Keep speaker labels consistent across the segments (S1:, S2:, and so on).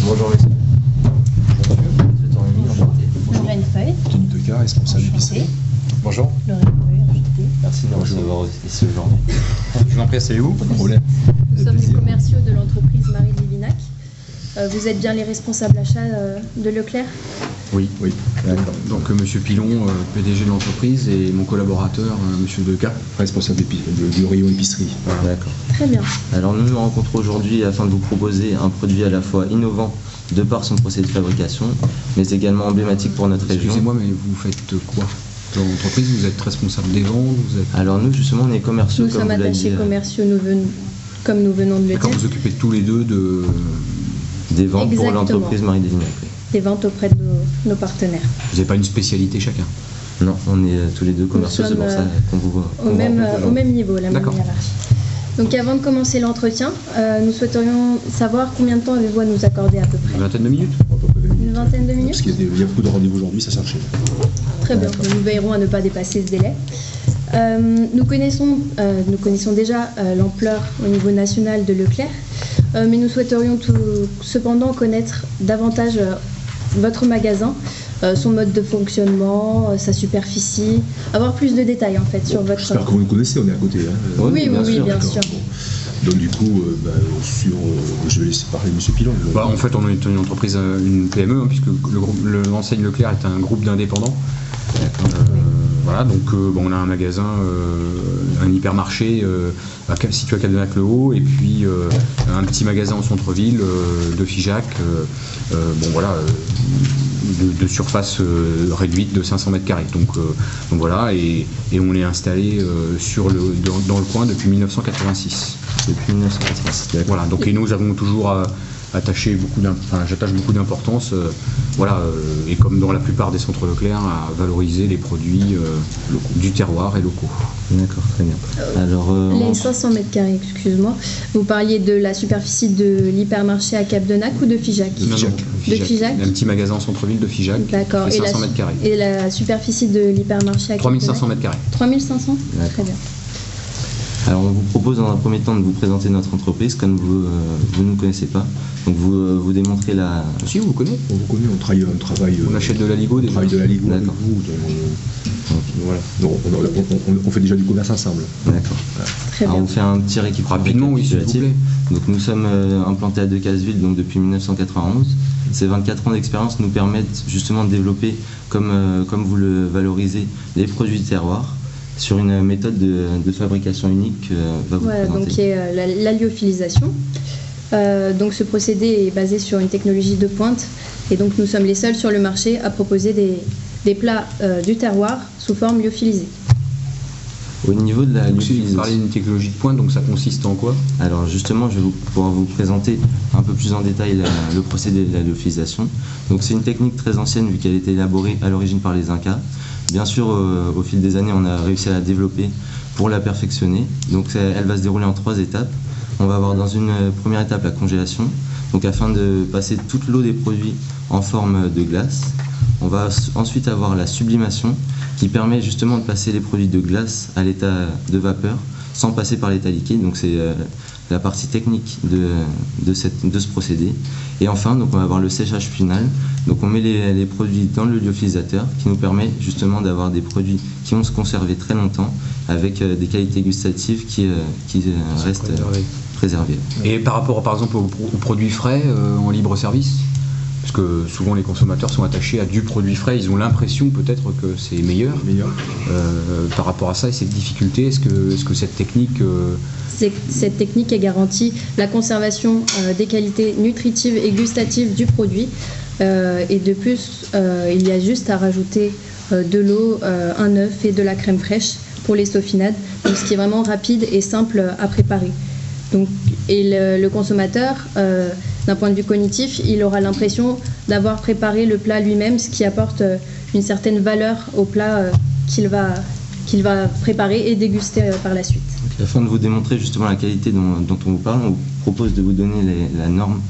S1: Bonjour messieurs. Bonjour monsieur. Enchanté.
S2: Lorraine Feuille.
S3: Denis Decart, responsable épicerie.
S1: Bonjour.
S2: Lorraine Feuille, enchantée.
S1: Merci de nous recevoir ici aujourd'hui.
S3: Je vous en prie, asseyez-vous, pas de problème.
S2: Nous sommes les commerciaux de l'entreprise Marie Livinac. Vous êtes bien les responsables achats de Leclerc?
S3: Oui, oui.
S1: D'accord.
S3: Donc monsieur Pilon, PDG de l'entreprise, et mon collaborateur, monsieur Decart, responsable du rayon épicerie.
S1: D'accord.
S2: Très bien.
S1: Alors nous nous rencontrons aujourd'hui afin de vous proposer un produit à la fois innovant de par son procédé de fabrication, mais également emblématique pour notre région.
S3: Excusez-moi, mais vous faites quoi dans l'entreprise? Vous êtes responsable des ventes?
S1: Alors nous justement on est commerciaux
S2: Nous
S1: comme
S2: sommes
S1: vous l'avez
S2: attachés
S1: dit,
S2: commerciaux, comme nous venons de le
S3: D'accord,
S2: dire,
S3: vous occupez tous les deux de...
S1: des ventes pour
S2: Exactement.
S1: l'entreprise Marie Livinac.
S2: des ventes auprès de nos partenaires.
S3: Vous n'avez pas une spécialité chacun?
S1: Non, on est tous les deux commerciaux, c'est
S2: sommes,
S1: pour ça qu'on vous voit.
S2: Au même niveau, la même
S3: D'accord.
S2: hiérarchie. Donc avant de commencer l'entretien, nous souhaiterions savoir combien de temps avez-vous à nous accorder à peu près?
S3: Une vingtaine de minutes?
S2: Une vingtaine de minutes?
S4: Parce qu'il y a beaucoup de rendez-vous aujourd'hui, ça s'enchaîne.
S2: Très bien, nous veillerons à ne pas dépasser ce délai. Nous connaissons déjà l'ampleur au niveau national de Leclerc, mais nous souhaiterions cependant connaître davantage votre magasin, son mode de fonctionnement, sa superficie, avoir plus de détails en fait sur votre...
S4: J'espère que vous nous connaissez, on est à côté. Hein.
S2: Oui, bien sûr.
S4: D'accord. Bon. Donc du coup, je vais laisser parler M. Pilon.
S3: En fait, on est une entreprise, une PME, hein, puisque l'enseigne Leclerc est un groupe d'indépendants. Voilà, donc on a un magasin, un hypermarché situé à Cadenac-le-Haut, et puis un petit magasin au centre-ville de Figeac, de surface réduite de 500 mètres carrés. Donc voilà, et on est installé dans le coin depuis 1986.
S1: Depuis 1986.
S3: Voilà, donc et nous avons toujours j'attache beaucoup d'importance, et comme dans la plupart des centres Leclerc, à valoriser les produits du terroir et locaux.
S1: D'accord, très bien. Alors,
S2: Les 500 mètres carrés, excuse-moi, vous parliez de la superficie de l'hypermarché à Cadenac ou de Figeac?
S3: Non,
S2: De Figeac.
S3: Un petit magasin au centre-ville de Figeac.
S2: D'accord.
S3: Et 500 mètres carrés.
S2: Et la superficie de l'hypermarché à Cadenac?
S3: 3500 mètres carrés.
S2: 3500?
S1: D'accord.
S2: Très bien.
S1: Alors on vous propose dans un premier temps de vous présenter notre entreprise comme vous ne nous connaissez pas. Donc vous démontrez la...
S3: Si, vous connaissez.
S4: On vous connaît, on travaille.
S3: On achète de la Ligo
S4: On
S3: déjà.
S4: travaille de la Ligo avec
S1: D'accord.
S4: vous. Donc, voilà. Donc, on fait déjà du commerce ensemble.
S1: D'accord.
S2: Très
S1: Alors
S2: bien.
S1: on fait un petit récapitulatif.
S3: Rapidement, oui, s'il vous plaît.
S1: Donc nous sommes implantés à Decazeville donc depuis 1991. Ces 24 ans d'expérience nous permettent justement de développer, comme vous le valorisez, les produits de terroir sur une méthode de fabrication unique va vous
S2: Voilà,
S1: présenter.
S2: donc qui est la lyophilisation. Donc ce procédé est basé sur une technologie de pointe, et donc nous sommes les seuls sur le marché à proposer des plats du terroir sous forme lyophilisée.
S1: Au niveau de la
S3: Donc, si vous
S1: lyophilisation,
S3: parlez d'une technologie de pointe, donc ça consiste en quoi?
S1: alors justement, je vais pouvoir vous présenter un peu plus en détail le procédé de la lyophilisation. Donc c'est une technique très ancienne vu qu'elle a été élaborée à l'origine par les Incas. Bien sûr, au fil des années, on a réussi à la développer pour la perfectionner. Donc elle va se dérouler en 3 étapes. On va avoir dans une première étape la congélation, donc afin de passer toute l'eau des produits en forme de glace. On va ensuite avoir la sublimation, qui permet justement de passer les produits de glace à l'état de vapeur, sans passer par l'état liquide. Donc c'est la partie technique de ce procédé. Et enfin, donc on va avoir le séchage final. Donc on met les produits dans le lyophilisateur, qui nous permet justement d'avoir des produits qui vont se conserver très longtemps, avec des qualités gustatives qui restent préservées.
S3: Et par rapport, par exemple, aux produits frais en libre service? Parce que souvent les consommateurs sont attachés à du produit frais, ils ont l'impression peut-être que c'est meilleur. Par rapport à ça et cette difficulté, est-ce que cette technique...
S2: Cette technique est garantie la conservation des qualités nutritives et gustatives du produit. Et de plus, il y a juste à rajouter de l'eau, un œuf et de la crème fraîche pour les saufinades, donc ce qui est vraiment rapide et simple à préparer. Donc, et le consommateur, d'un point de vue cognitif, il aura l'impression d'avoir préparé le plat lui-même, ce qui apporte une certaine valeur au plat qu'il va préparer et déguster par la suite.
S1: Afin de vous démontrer justement la qualité dont on vous parle, on vous propose de vous donner la norme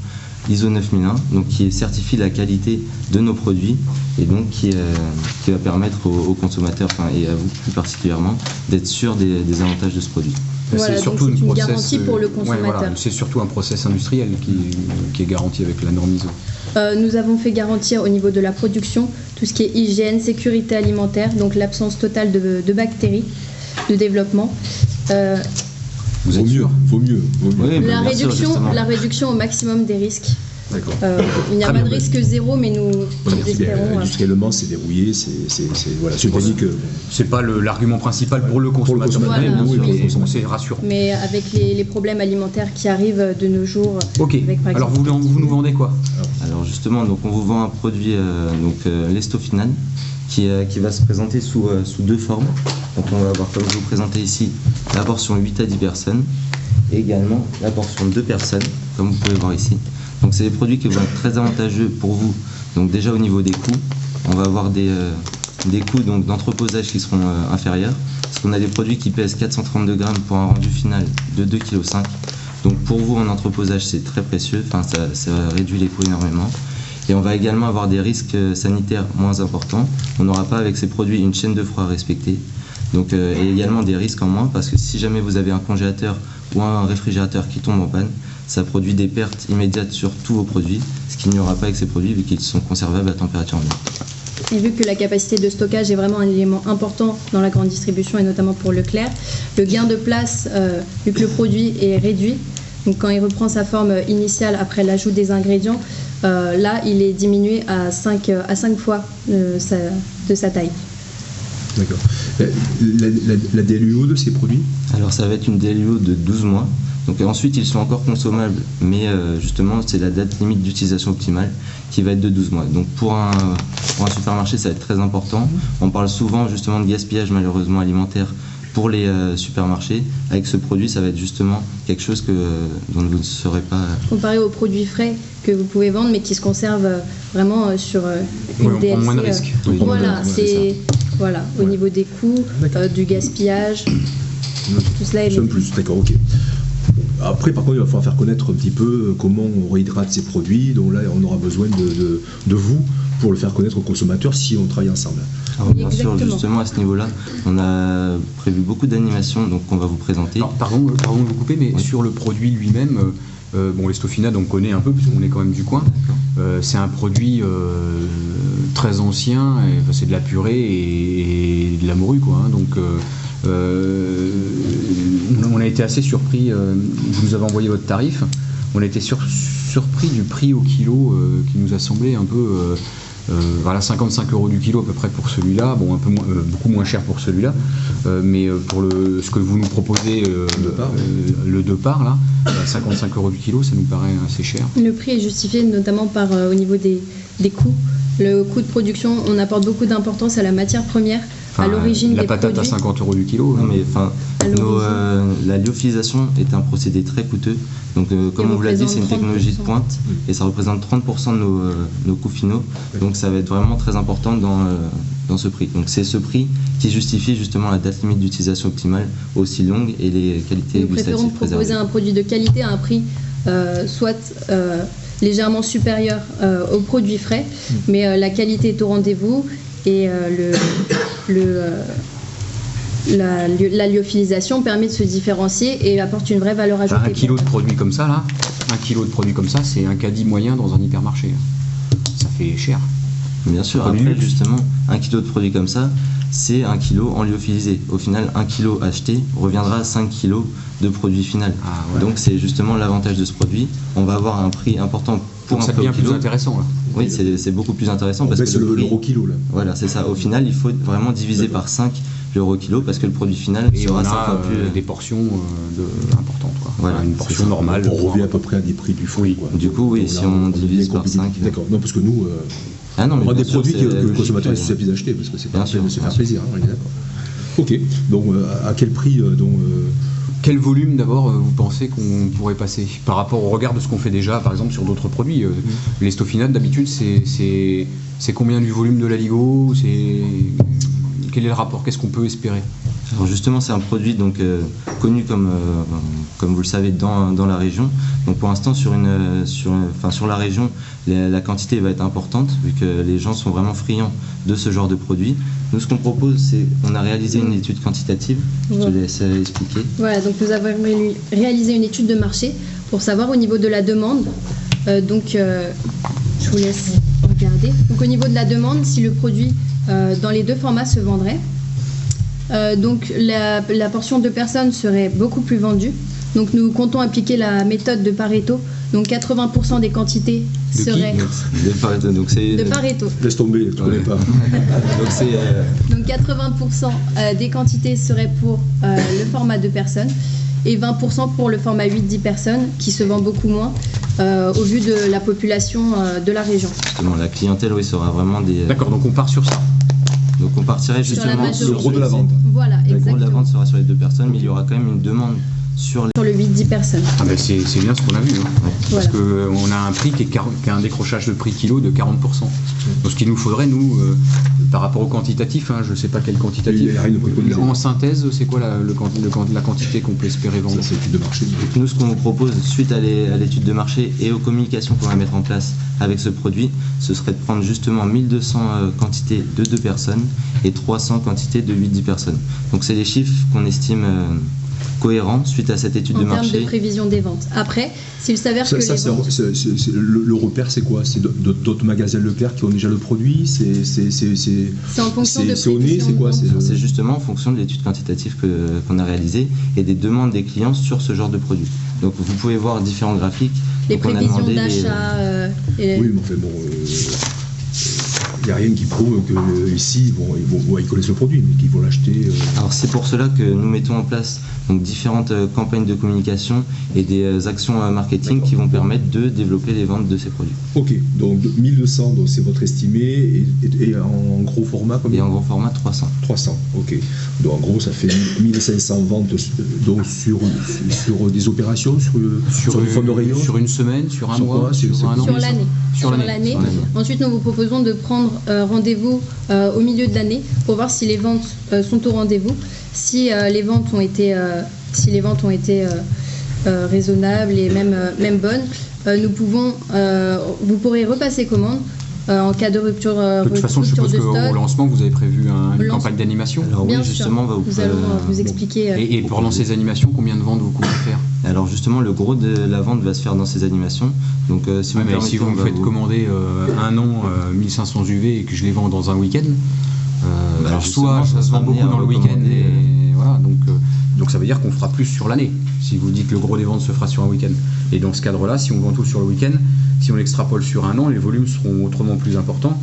S1: ISO 9001, donc qui certifie la qualité de nos produits et donc qui va permettre aux consommateurs, et à vous plus particulièrement, d'être sûr des avantages de ce produit.
S2: Voilà,
S3: c'est
S2: donc
S3: surtout
S2: c'est une
S3: process,
S2: garantie pour le
S3: ouais,
S2: consommateur.
S3: voilà, c'est surtout un process industriel qui est garanti avec la norme ISO.
S2: Nous avons fait garantir au niveau de la production tout ce qui est hygiène, sécurité alimentaire, donc l'absence totale de bactéries, de développement.
S3: Vous êtes sûr?
S4: Vaut mieux.
S1: Oui,
S2: La
S1: bien sûr, justement.
S2: réduction au maximum des risques.
S4: D'accord.
S2: Il n'y a
S3: Très
S2: pas
S3: bien.
S2: de risque zéro, mais nous espérons.
S4: Industriellement, c'est verrouillé, voilà, c'est une technique.
S3: C'est pas l'argument principal pour le consommateur,
S4: consommateur,
S3: mais
S2: oui,
S3: bon,
S2: oui.
S3: c'est rassurant.
S2: Mais avec les problèmes alimentaires qui arrivent de nos jours,
S3: Ok,
S2: avec, par
S3: alors
S2: exemple,
S3: vous nous vendez quoi?
S1: Alors justement, donc on vous vend un produit, l'Estofinal, qui va se présenter sous deux formes. Donc on va avoir, comme je vous présentez ici, la portion 8 à 10 personnes et également la portion 2 personnes, comme vous pouvez voir ici. Donc c'est des produits qui vont être très avantageux pour vous. Donc déjà au niveau des coûts, on va avoir des coûts donc d'entreposage qui seront inférieurs, parce qu'on a des produits qui pèsent 432 grammes pour un rendu final de 2,5 kg. Donc pour vous en entreposage c'est très précieux, enfin ça réduit les coûts énormément. Et on va également avoir des risques sanitaires moins importants. On n'aura pas avec ces produits une chaîne de froid à respecter. Donc, et également des risques en moins, parce que si jamais vous avez un congélateur ou un réfrigérateur qui tombe en panne, ça produit des pertes immédiates sur tous vos produits, ce qu'il n'y aura pas avec ces produits vu qu'ils sont conservables à température ambiante.
S2: Et vu que la capacité de stockage est vraiment un élément important dans la grande distribution et notamment pour Leclerc, le gain de place, vu que le produit est réduit, donc quand il reprend sa forme initiale après l'ajout des ingrédients, là il est diminué à 5 fois de sa taille.
S4: D'accord. La DLUO de ces produits?
S1: Alors ça va être une DLUO de 12 mois. Donc ensuite ils sont encore consommables, mais justement c'est la date limite d'utilisation optimale qui va être de 12 mois. Donc pour un supermarché ça va être très important. On parle souvent justement de gaspillage malheureusement alimentaire pour les supermarchés. Avec ce produit ça va être justement quelque chose dont vous ne serez pas...
S2: Comparé aux produits frais que vous pouvez vendre mais qui se conservent vraiment sur une
S3: Ouais, on
S2: DLC.
S3: prend moins de risques.
S2: Voilà,
S1: Ouais,
S2: c'est voilà, au
S4: Ouais.
S2: niveau des coûts, du gaspillage, tout cela est
S4: Somme plus, d'accord, ok. Après, par contre, il va falloir faire connaître un petit peu comment on réhydrate ces produits. Donc là, on aura besoin de vous pour le faire connaître aux consommateurs si on travaille ensemble.
S1: Alors, bien sûr,
S2: Exactement.
S1: justement à ce niveau-là, on a prévu beaucoup d'animations donc qu'on va vous présenter.
S3: Alors, pardon de vous couper, mais
S1: Oui.
S3: sur le produit lui-même, l'Estofinal, on connaît un peu puisqu'on est quand même du coin. C'est un produit très ancien, et, enfin, c'est de la purée et de la morue, quoi. Hein, donc, on a été assez surpris. Vous nous avez envoyé votre tarif. On a été surpris du prix au kilo qui nous a semblé un peu. Voilà, 55 € du kilo à peu près pour celui-là, bon, un peu moins, beaucoup moins cher pour celui-là, mais pour ce que vous nous proposez, le 2 parts là, 55 € du kilo, ça nous paraît assez cher.
S2: Le prix est justifié notamment par au niveau des coûts. Le coût de production, on apporte beaucoup d'importance à la matière première, à l'origine
S3: la
S2: des
S3: patate
S2: produits.
S3: à 50 € du kilo.
S1: Non, mais enfin,
S2: À l'origine.
S1: la lyophilisation est un procédé très coûteux. Donc, comme on vous l'a dit, c'est une technologie de
S2: 30%.
S1: pointe et ça représente 30% de nos coûts finaux. Donc, ça va être vraiment très important dans ce prix. Donc, c'est ce prix qui justifie justement la date limite d'utilisation optimale aussi longue et les qualités
S2: Nous préférons
S1: gustatives
S2: proposer
S1: préservées.
S2: un produit de qualité à un prix soit légèrement supérieur aux produits frais, mais la qualité est au rendez-vous et la lyophilisation permet de se différencier et apporte une vraie valeur ajoutée.
S3: Un kilo de produits comme ça, là, un kilo de produits comme ça, c'est un caddie moyen dans un hypermarché. Ça fait cher.
S1: Bien sûr,
S3: Produit
S1: après
S3: luxe.
S1: justement, 1 kilo de produit comme ça, c'est 1 kilo en lyophilisé. Au final, 1 kilo acheté reviendra à 5 kilos de produit final.
S3: Ah, ouais.
S1: Donc c'est justement l'avantage de ce produit. On va avoir un prix important pour
S3: Donc
S1: un
S3: ça
S1: prix
S3: devient
S1: au kilo.
S3: plus intéressant là.
S1: Oui, c'est beaucoup plus intéressant
S4: On
S1: parce
S4: baisse
S1: que le prix,
S4: l'euro kilo là.
S1: voilà, c'est ça. Au final, il faut vraiment diviser
S4: D'accord.
S1: par 5 l'euro kilo parce que le produit final
S3: Et on
S1: sera 5
S3: a
S1: fois plus.
S3: des portions importantes. Quoi.
S1: Voilà,
S3: Une
S1: c'est
S3: portion
S1: ça.
S3: normale.
S4: On revient à peu près à des prix du fruit. Quoi.
S1: Du coup, oui,
S4: Donc
S1: si
S4: là,
S1: on
S4: devient
S1: divise par
S4: compétitif.
S1: 5.
S4: D'accord. Non, parce que nous,
S1: Ah non, mais
S4: on a
S1: bien
S4: des
S1: sûr,
S4: produits
S1: c'est
S4: que le
S1: logique,
S4: consommateur est susceptible d'acheter parce que c'est pas
S1: Bien
S4: la peine
S1: sûr,
S4: de se faire
S1: bien
S4: plaisir. Hein, on est d'accord. Ok. Donc à quel prix
S3: Quel volume d'abord vous pensez qu'on pourrait passer par rapport au regard de ce qu'on fait déjà par exemple sur d'autres produits L'Estofinal d'habitude c'est combien du volume de l'Aligo, quel est le rapport, qu'est-ce qu'on peut espérer?
S1: Alors justement, c'est un produit donc connu comme vous le savez dans la région. Donc pour l'instant sur la région, la quantité va être importante vu que les gens sont vraiment friands de ce genre de produit. Nous, ce qu'on propose, c'est on a réalisé une étude quantitative. Je te laisse expliquer.
S2: Voilà, donc nous avons réalisé une étude de marché pour savoir au niveau de la demande. Je vous laisse regarder. Donc au niveau de la demande, si le produit dans les deux formats se vendrait, donc la portion de personnes serait beaucoup plus vendue. Donc nous comptons appliquer la méthode de Pareto. Donc 80% des quantités seraient
S1: de Pareto. Donc c'est
S2: de Pareto.
S4: Laisse tomber, tu connais pas.
S1: Donc c'est
S2: Donc 80% des quantités seraient pour le format 2 personnes et 20% pour le format 8-10 personnes qui se vend beaucoup moins au vu de la population de la région.
S1: justement la clientèle, oui, sera vraiment des.
S3: D'accord, donc on part sur ça.
S1: Donc on partirait
S2: Sur la
S1: justement
S2: majorité.
S4: Le gros de la vente.
S2: Voilà,
S1: Le gros de la
S2: exactement.
S1: vente sera sur les 2 personnes, mais il y aura quand même une demande sur les.
S2: Sur le 8-10 personnes.
S3: Ah ben c'est bien ce qu'on a vu, hein. Parce
S2: Voilà.
S3: qu'on a un prix qui a un décrochage de prix kilo de 40%. Donc ce qu'il nous faudrait, nous, par rapport au quantitatif, hein, je ne sais pas quel quantitatif,
S4: Il y a rien de préconisé.
S3: en synthèse, c'est quoi la quantité qu'on peut espérer vendre?
S4: Ça, c'est l'étude de marché.
S1: Donc nous, ce qu'on vous propose, suite à l'étude de marché et aux communications qu'on va mettre en place avec ce produit, ce serait de prendre justement 1200 quantités de 2 personnes et 300 quantités de 8-10 personnes. Donc c'est les chiffres qu'on estime cohérents suite à cette étude
S2: En
S1: de
S2: termes
S1: marché.
S2: de prévision des ventes. Après, s'il s'avère que
S4: Ça,
S2: les ventes...
S4: le repère, c'est quoi? C'est d'autres magasins Leclerc qui ont déjà le produit?
S2: C'est en fonction de
S4: c'est au nez,
S2: prévision
S4: c'est
S2: de
S4: quoi?
S2: vente.
S1: C'est justement en fonction de l'étude quantitative qu'on a réalisée et des demandes des clients sur ce genre de produit. Donc vous pouvez voir différents graphiques.
S2: Les
S1: Donc, on a
S2: prévisions
S1: demandé
S2: d'achat...
S4: Oui, mais enfin bon, il n'y a rien qui prouve que ici, ils connaissent le produit, mais qu'ils vont l'acheter.
S1: Alors c'est pour cela que nous mettons en place donc, différentes campagnes de communication et des actions marketing qui vont permettre de développer les ventes de ces produits.
S4: Ok, donc 1200, donc c'est votre estimé, et en gros format
S1: Et
S4: combien?
S1: en grand format 300.
S4: 300, ok. Donc en gros, ça fait 1500 ventes donc sur des opérations, sur le fond de rayon.
S3: Sur une semaine, sur un
S4: Sur
S3: mois,
S4: quoi? C'est
S3: sur un an?
S2: Sur l'année.
S3: Sur l'année.
S2: Ensuite, nous vous proposons de prendre rendez-vous au milieu de l'année pour voir si les ventes sont au rendez-vous, si les ventes ont été, raisonnables et même bonnes. Vous pourrez repasser commande en cas de rupture,
S3: De toute façon, je
S2: rupture
S3: suppose
S2: de
S3: qu'au
S2: stock.
S3: lancement, vous avez prévu une
S2: Au
S3: campagne d'animation.
S1: Alors
S2: Bien
S1: oui,
S2: sûr.
S1: justement,
S2: Nous allons vous expliquer.
S3: Et pendant ces animations, combien de ventes vous comptez faire?
S1: Alors justement, le gros de la vente va se faire dans ces animations. Donc si vous
S3: Ouais, mais
S1: permettez,
S3: si vous
S1: on
S3: me
S1: va
S3: faites commander un an 1500 UV et que je les vends dans un week-end, alors
S1: justement,
S3: soit ça se vend
S1: on sera
S3: beaucoup
S1: amené à
S3: dans le week-end
S1: recommander,
S3: et voilà, donc ça veut dire qu'on fera plus sur l'année. Si vous dites que le gros des ventes se fera sur un week-end. Et dans ce cadre-là, si on vend tout sur le week-end, si on l'extrapole sur un an, les volumes seront autrement plus importants.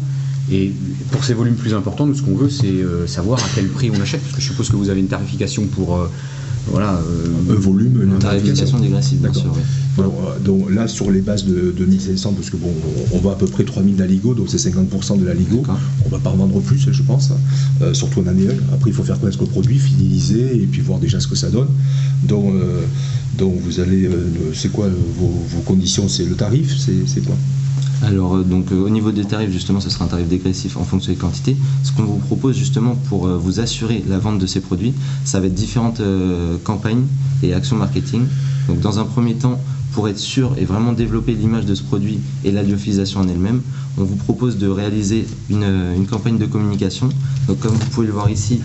S3: Et pour ces volumes plus importants, nous, ce qu'on veut, c'est savoir à quel prix on achète, parce que je suppose que vous avez une tarification pour
S4: Un volume, une
S1: tarification dégressive, bien
S4: D'accord.
S1: sûr. Oui.
S4: Alors, donc là, sur les bases de 1500, parce que bon, on va à peu près 3000 d'Aligo, donc c'est 50% de l'Aligo.
S1: D'accord.
S4: On va pas en vendre plus, je pense, surtout en année 1. Après, il faut faire connaître le produit, fidéliser et puis voir déjà ce que ça donne. Donc vous allez, c'est quoi vos conditions? C'est le tarif, c'est quoi?
S1: Alors au niveau des tarifs, justement, ce sera un tarif dégressif en fonction des quantités. Ce qu'on vous propose justement pour vous assurer la vente de ces produits, ça va être différentes campagnes et actions marketing. Donc dans un premier temps, pour être sûr et vraiment développer l'image de ce produit et la lyophilisation en elle-même, on vous propose de réaliser une campagne de communication. Donc comme vous pouvez le voir ici,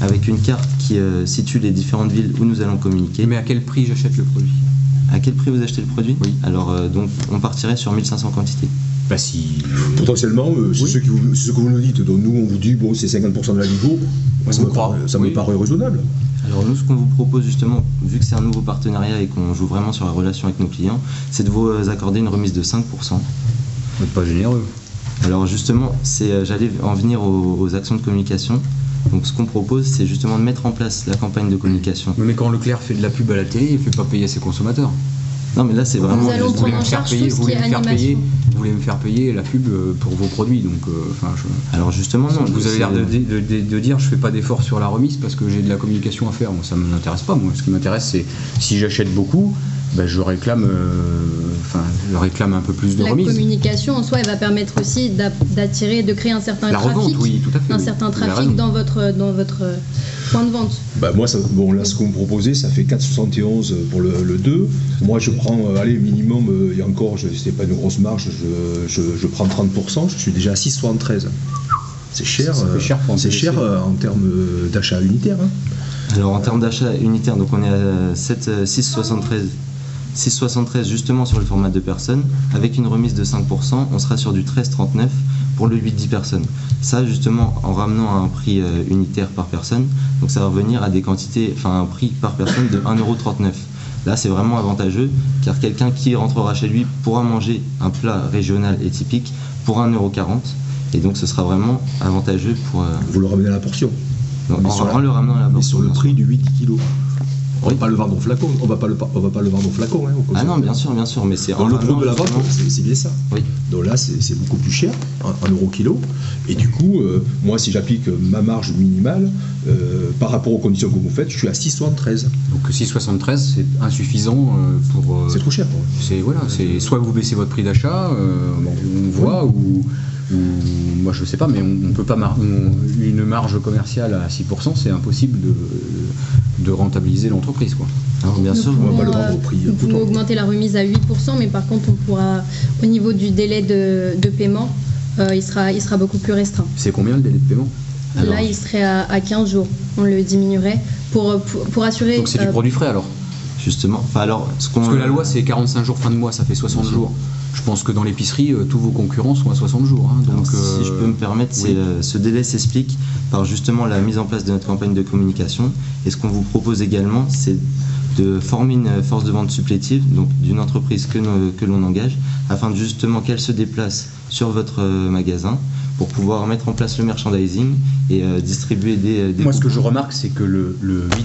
S1: avec une carte qui situe les différentes villes où nous allons communiquer.
S3: Mais à quel prix j'achète le produit?
S1: À quel prix vous achetez le produit?
S3: Oui.
S1: Alors donc on partirait sur 1500 quantités.
S3: Bah si.
S4: Potentiellement, c'est
S3: Oui.
S4: ce que vous nous dites. Donc nous, on vous dit, bon, c'est 50% de l'Aligo. Moi, ça
S3: On
S4: me
S3: croit.
S4: paraît, ça me
S3: Oui.
S4: paraît raisonnable.
S1: Alors nous, ce qu'on vous propose justement, vu que c'est un nouveau partenariat et qu'on joue vraiment sur la relation avec nos clients, c'est de vous accorder une remise de 5%.
S3: Vous n'êtes pas généreux.
S1: Alors justement, j'allais en venir aux actions de communication. Donc ce qu'on propose, c'est justement de mettre en place la campagne de communication.
S3: Mais quand Leclerc fait de la pub à la télé, il ne fait pas payer ses consommateurs.
S1: Non mais là, c'est vraiment...
S2: Nous allons
S3: Vous voulez
S2: prendre en
S3: me faire
S2: charge
S3: payer,
S2: tout ce
S3: vous
S2: qui
S3: voulez
S2: est
S3: me faire payer,
S2: animation.
S3: vous voulez me faire payer la pub pour vos produits. Donc,
S1: Alors justement, non.
S3: vous avez l'air de dire je fais pas d'effort sur la remise parce que j'ai de la communication à faire. Moi, ça ne m'intéresse pas. Moi, ce qui m'intéresse, c'est si j'achète beaucoup, ben, je réclame un peu plus de
S2: La
S3: remise.
S2: communication en soi, elle va permettre aussi d'attirer, de créer un certain
S3: La
S2: trafic,
S3: revente, oui, tout à fait.
S2: un
S3: oui.
S2: certain
S3: Vous avez
S2: trafic
S3: raison.
S2: dans votre point de vente.
S4: Bah moi, là, ce que vous me proposez, ça fait 4,71 pour le 2. Moi, je prends, allez, minimum, et encore, c'est pas une grosse marge, je prends 30%, je suis déjà à 6,73. C'est cher,
S3: Ça fait cher pour un
S4: c'est
S3: PVC.
S4: cher en termes d'achat unitaire. Hein.
S1: Alors en termes d'achat unitaire, donc on est à 6,73 justement sur le format 2 personnes, avec une remise de 5%, on sera sur du 13,39 pour le 8-10 personnes. Ça justement en ramenant à un prix unitaire par personne, donc ça va revenir à des quantités, enfin un prix par personne de 1,39 €. Là c'est vraiment avantageux car quelqu'un qui rentrera chez lui pourra manger un plat régional et typique pour 1,40 €. Et donc ce sera vraiment avantageux pour...
S4: Vous le ramenez à la portion.
S1: donc,
S4: Mais
S1: en
S4: sur la-
S1: le ramenant à la
S4: Mais
S1: bourse,
S4: sur le
S1: bien
S4: prix
S1: sûr.
S4: du 8 kg. On
S1: Oui.
S4: va pas le vendre au flacon. On va pas le vendre au flacon. Hein, au
S1: Ah non,
S4: consommateur.
S1: bien sûr, mais c'est en
S4: Dans le
S1: ramenant
S4: gros de la vente,
S1: justement-
S4: c'est bien ça.
S1: Oui.
S4: Donc là, c'est beaucoup plus cher, 1 € kilo. Et du coup, moi, si j'applique ma marge minimale, par rapport aux conditions que vous faites, je suis à 6,73.
S3: Donc 6,73 c'est insuffisant pour.
S4: C'est trop cher. Quoi.
S3: C'est voilà, c'est soit vous baissez votre prix d'achat, bon, on voit, ou moi je sais pas, mais on peut pas une marge commerciale à 6%, c'est impossible de rentabiliser l'entreprise, quoi.
S1: Alors, bien
S2: Nous
S1: sûr,
S4: on va
S2: pouvons,
S4: pas le vendre au prix
S2: nous pouvons
S4: coûtant.
S2: augmenter la remise à 8%, mais par contre, on pourra, au niveau du délai de paiement, il sera beaucoup plus restreint.
S3: C'est combien le délai de paiement?
S1: Alors-
S2: Là, il serait à 15 jours. On le diminuerait pour assurer.
S3: Donc c'est du produit frais alors?
S1: justement. Enfin, alors, ce qu'on...
S3: Parce que la loi c'est 45 jours fin de mois, ça fait 60
S1: Bien sûr.
S3: jours. Je pense que dans l'épicerie, tous vos concurrents sont à 60 jours. Hein,
S1: Alors,
S3: donc,
S1: si je peux me permettre,
S3: oui.
S1: ce délai s'explique par justement la mise en place de notre campagne de communication. Et ce qu'on vous propose également, c'est de former une force de vente supplétive, donc d'une entreprise que l'on engage, afin de justement qu'elle se déplace sur votre magasin pour pouvoir mettre en place le merchandising et distribuer des
S3: Moi, ce que
S1: coupons.
S3: je remarque, c'est que le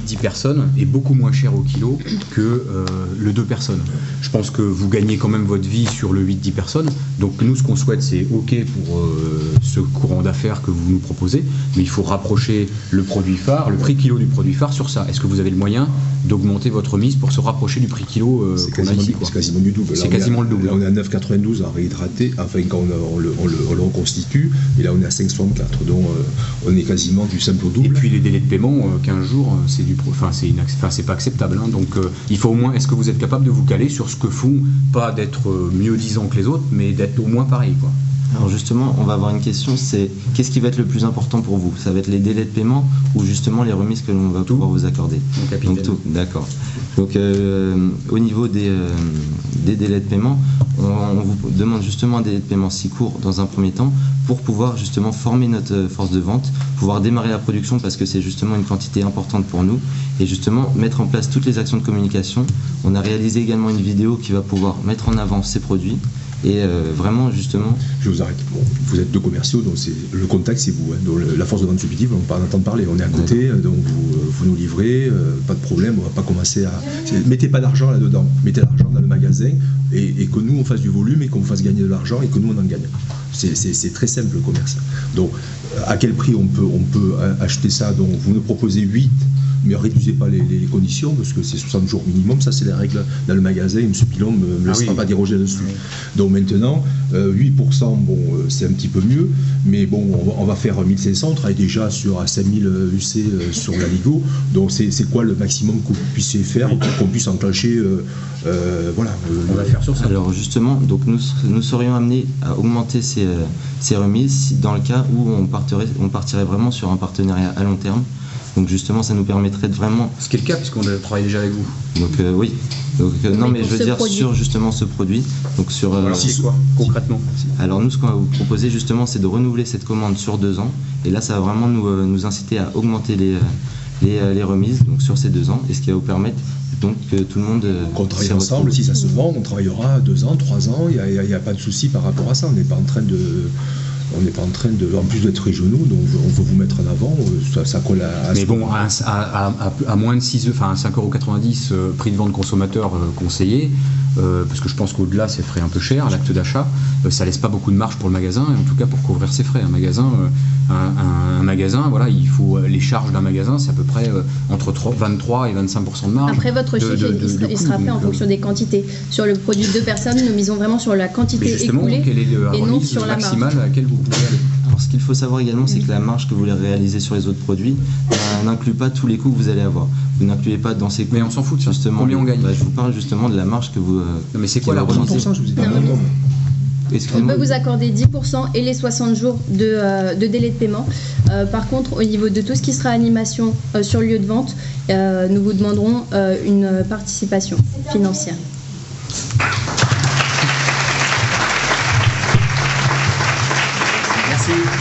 S3: 8-10 personnes est beaucoup moins cher au kilo que le 2 personnes. Je pense que vous gagnez quand même votre vie sur le 8-10 personnes. Donc, nous, ce qu'on souhaite, c'est OK pour ce courant d'affaires que vous nous proposez, mais il faut rapprocher le produit phare, le prix kilo du produit phare sur ça. Est-ce que vous avez le moyen d'augmenter votre mise pour se rapprocher du prix kilo
S4: C'est
S3: qu'on a
S4: quasiment,
S3: ici, quoi.
S4: c'est quasiment du double.
S3: C'est
S4: Là, on est
S3: quasiment
S4: à-
S3: le double.
S4: Là, on est à 9,92 à réhydrater, enfin quand on le reconstitue, et là on est à 5,64, donc on est quasiment du simple au
S3: Et
S4: double.
S3: puis les délais de paiement, 15 jours, c'est c'est pas acceptable. Hein. Donc il faut au moins, est-ce que vous êtes capable de vous caler sur ce que font, pas d'être mieux disant que les autres, mais d'être au moins pareil, quoi.
S1: Alors justement, on va avoir une question, c'est qu'est-ce qui va être le plus important pour vous? Ça va être les délais de paiement ou justement les remises que l'on va pouvoir vous accorder?
S3: Mon capitaine.
S1: Donc tout, d'accord. Donc au niveau des délais de paiement, on vous demande justement un délai de paiement si court dans un premier temps pour pouvoir justement former notre force de vente, pouvoir démarrer la production parce que c'est justement une quantité importante pour nous et justement mettre en place toutes les actions de communication. On a réalisé également une vidéo qui va pouvoir mettre en avant ces produits et vraiment justement...
S4: Je vous arrête. Bon, vous êtes deux commerciaux, donc le contact c'est vous. Hein. Donc, la force de vente supplétive, on ne va pas en entendre parler. On est à côté, donc vous nous livrez, pas de problème. On ne va pas commencer à. Mettez pas d'argent là-dedans. Mettez l'argent dans le magasin et que nous on fasse du volume et qu'on vous fasse gagner de l'argent et que nous on en gagne. C'est très simple le commerce. Donc à quel prix on peut acheter ça? Donc vous nous proposez 8. Mais réduisez pas les conditions parce que c'est 60 jours minimum, ça c'est les règles dans le magasin, M. Pilon ne me laissera pas déroger là-dessus.
S3: Oui.
S4: Donc maintenant, 8%, bon, c'est un petit peu mieux, mais bon, on va faire 1500, on travaille déjà à 5000 UC sur la Ligo, donc c'est quoi le maximum que vous puissiez faire pour qu'on puisse enclencher, voilà.
S3: On va faire sur ça.
S1: Alors justement, donc nous serions amenés à augmenter ces remises dans le cas où on partirait vraiment sur un partenariat à long terme. Donc justement, ça nous permettrait de vraiment...
S3: Ce qui est le cas, puisqu'on travaille déjà avec vous.
S1: Donc oui. Donc, non, mais
S2: pour
S1: je veux
S2: ce
S1: dire
S2: produit.
S1: sur justement ce produit. Donc sur...
S3: Alors, c'est quoi, concrètement?
S1: Alors nous, ce qu'on va vous proposer justement, c'est de renouveler cette commande sur 2 ans. Et là, ça va vraiment nous inciter à augmenter les remises donc sur ces 2 ans. Et ce qui va vous permettre donc que tout le monde...
S4: Qu'on travaille
S1: s'y
S4: ensemble,
S1: retrouve.
S4: si ça se vend, on travaillera 2 ans, 3 ans, il n'y a pas de souci par rapport à ça, on n'est pas en train de... en plus d'être régionaux, donc on veut vous mettre en avant, ça colle à
S3: Mais bon, à moins de 6 €, enfin à 5,90 €, prix de vente consommateur conseillé, parce que je pense qu'au-delà, c'est frais un peu cher, l'acte d'achat, ça laisse pas beaucoup de marge pour le magasin, et en tout cas pour couvrir ses frais. Un magasin, voilà, il faut les charges d'un magasin, c'est à peu près entre 23 et 25% de marge.
S2: Après, votre chiffre, il sera fait en fonction des quantités. Sur le produit de 2 personnes, nous misons vraiment sur la
S3: Mais
S2: quantité
S3: justement,
S2: écoulée
S3: quelle est la
S2: et non
S3: remise
S2: sur la marge.
S3: maximale à laquelle vous pouvez aller?
S1: Alors ce qu'il faut savoir également, c'est que la marge que vous voulez réaliser sur les autres produits n'inclut pas tous les coûts que vous allez avoir. Vous n'incluez pas dans ces coûts.
S3: Mais on s'en fout de ça.
S1: Justement,
S3: Combien on gagne?
S1: Je vous parle justement de la marge que vous...
S3: Non, mais c'est
S1: qui
S3: quoi
S1: va
S3: la remise?
S1: remonter.
S4: 30%, je vous ai dit.
S2: La remise. On
S1: excusez-moi.
S2: peut vous accorder 10% et les 60 jours de délai de paiement. Par contre, au niveau de tout ce qui sera animation sur lieu de vente, nous vous demanderons une participation financière.
S5: Merci.